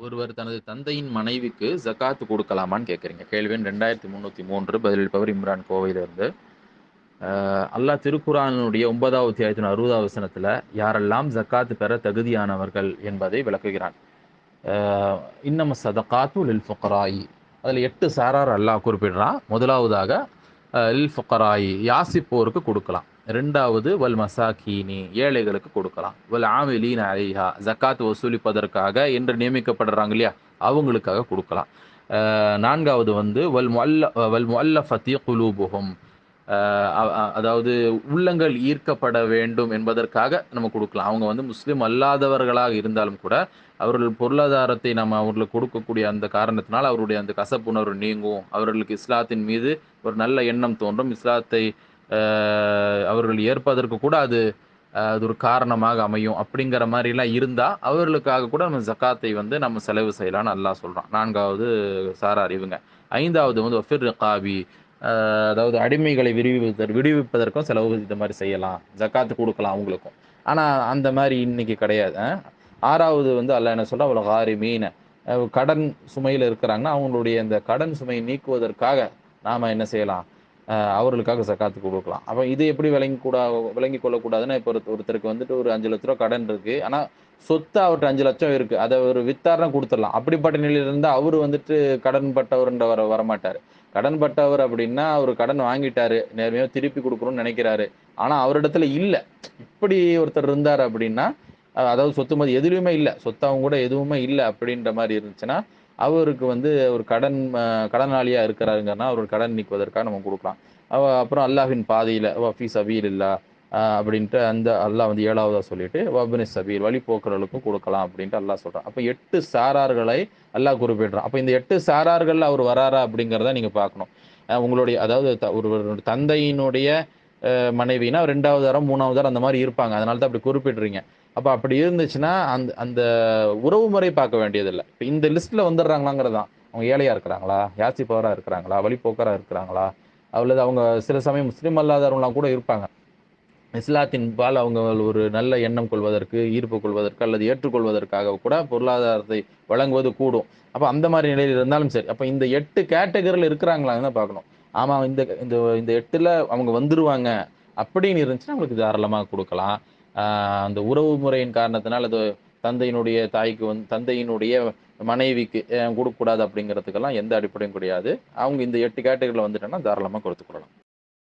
ஒருவர் தனது தந்தையின் மனைவிக்கு ஜக்காத் கொடுக்கலாமான்னு கேட்குறீங்க. கேள்வி எண் 2303 பதிலளிப்பவர் இம்ரான் கோவையிலிருந்து. அல்லாஹ் திருக்குர்ஆனுடைய 9வது அத்தியாயத்தின் 60வது வசனத்துல யாரெல்லாம் ஜக்காத் பெற தகுதியானவர்கள் என்பதை விளக்குகிறான். இன்னம ஸதகாத்து லில் ஃபுகராயி. அதுல 8 சாரார் அல்லாஹ் குறிப்பிடுறான். முதலாவதாக லில் ஃபுகராயி யாசிப்போருக்கு கொடுக்கலாம். 2வது வல் மசாகீனி ஏழைகளுக்கு கொடுக்கலாம். வல் ஆமிலீன அலைஹா ஜக்காத் வசூலிப்பதற்காக என்று நியமிக்கப்படுறாங்க இல்லையா, அவங்களுக்காக கொடுக்கலாம். 4வது வந்து வல் முஅல்லஃபதி குலூபுஹும் அதாவது உள்ளங்கள் ஈர்க்கப்பட வேண்டும் என்பதற்காக நம்ம கொடுக்கலாம். அவங்க வந்து முஸ்லிம் அல்லாதவர்களாக இருந்தாலும் கூட அவர்கள் பொருளாதாரத்தை நம்ம அவர்களுக்கு கொடுக்கக்கூடிய அந்த காரணத்தினால் அவருடைய அந்த கசப்புணர்வு நீங்கும். அவர்களுக்கு இஸ்லாத்தின் மீது ஒரு நல்ல எண்ணம் தோன்றும். இஸ்லாத்தை அவர்கள் ஏற்பதற்கு கூட அது அது ஒரு காரணமாக அமையும். அப்படிங்கிற மாதிரிலாம் இருந்தா அவர்களுக்காக கூட நம்ம ஜக்காத்தை வந்து நம்ம செலவு செய்யலாம்னு அல்லாஹ் சொல்றான். 4வது சாரார் இவங்க. 5வது வந்து வஃபிர் ரிகாபி, அதாவது அடிமைகளை விடுவிப்பதற்கும் செலவு இந்த மாதிரி செய்யலாம். ஜக்காத்து கொடுக்கலாம் அவங்களுக்கும். ஆனா அந்த மாதிரி இன்னைக்கு கிடையாது. 6வது வந்து அல்லாஹ் என்ன சொல்றான், வல் காரிமீன கடன் சுமையில இருக்கிறாங்கன்னா அவங்களுடைய இந்த கடன் சுமையை நீக்குவதற்காக நாம என்ன செய்யலாம், அவர்களுக்காக ஜக்காத்து கொடுக்கலாம். அப்ப இது எப்படி விளங்கிக் கொள்ளக்கூடாதுன்னா, இப்போ ஒருத்தருக்கு வந்துட்டு ஒரு 5 லட்ச ரூபா கடன் இருக்கு. ஆனா சொத்து அவர்ட்ட 5 லட்சம் இருக்கு. அதை ஒரு வித்தாருன்னா கொடுத்துடலாம். அப்படிப்பட்ட நிலையில இருந்தா அவரு வந்துட்டு கடன் பட்டவர்ன்ற வரமாட்டாரு. கடன் பட்டவர் அப்படின்னா அவரு கடன் வாங்கிட்டாரு, நேர்மையா திருப்பி கொடுக்கணும்னு நினைக்கிறாரு. ஆனா அவரிடத்துல இல்ல. இப்படி ஒருத்தர் இருந்தாரு அப்படின்னா, அதாவது சொத்து மதி எதுலயுமே இல்ல, சொத்தாவும் கூட எதுவுமே இல்ல அப்படின்ற மாதிரி இருந்துச்சுன்னா, அவருக்கு வந்து ஒரு கடனாளியா இருக்கிறாருங்கன்னா அவர் கடன் நீக்குவதற்காக நம்ம கொடுக்கலாம். அப்புறம் அல்லாஹ்வின் பாதையில ஃபீ சபீலில்லாஹ் அப்படின்ட்டு அந்த அல்லாஹ் வந்து 7வதா சொல்லிட்டு வப்னி சபீல் வழிபோக்கர்களுக்கும் கொடுக்கலாம் அப்படின்ட்டு அல்லாஹ் சொல்றான். அப்ப 8 சாரார்களை அல்லாஹ் குறிப்பிடுறான். அப்ப இந்த 8 சாரார்கள்ல அவர் வராரா அப்படிங்கிறத நீங்க பார்க்கணும். உங்களுடைய அதாவது ஒரு தந்தையினுடைய மனைவினா 2வது தரம் 3வது தரம் அந்த மாதிரி இருப்பாங்க. அதனால தான் அப்படி குறிப்பிடுறீங்க. அப்ப அப்படி இருந்துச்சுன்னா அந்த அந்த உறவு முறை பார்க்க வேண்டியதில்லை. இப்ப இந்த லிஸ்ட்ல வந்துடுறாங்களாங்கிறது தான். அவங்க ஏழையா இருக்கிறாங்களா, யாசிப்பவரா இருக்கிறாங்களா, வழிப்போக்கரா இருக்கிறாங்களா, அல்லது அவங்க சில சமயம் முஸ்லீம் அல்லாதவங்களாம் கூட இருப்பாங்க. இஸ்லாத்தின் பால் அவங்க ஒரு நல்ல எண்ணம் கொள்வதற்கு, ஈர்ப்பு கொள்வதற்கு அல்லது ஏற்றுக்கொள்வதற்காக கூட பொருளாதாரத்தை வழங்குவது கூடும். அப்ப அந்த மாதிரி நிலையில் இருந்தாலும் சரி. அப்ப இந்த 8 கேட்டகரில இருக்கிறாங்களான்னு தான் பார்க்கணும். ஆமா, இந்த இந்த இந்த 8ல அவங்க வந்துருவாங்க அப்படின்னு இருந்துச்சுன்னா அவங்களுக்கு தாராளமா குடுக்கலாம். ஆ அந்த உறவு முறையின் காரணத்தினால அது தந்தையினுடைய தாய்க்கு தந்தையினுடைய மனைவிக்கு குடுக்கக்கூடாது அப்படிங்கிறதுக்கெல்லாம் எந்த அடிப்படையும் கிடையாது. அவங்க இந்த 8 கேட்டகரில வந்துட்டாங்கன்னா தாராளமா கொடுத்துக் கொள்ளலாம்.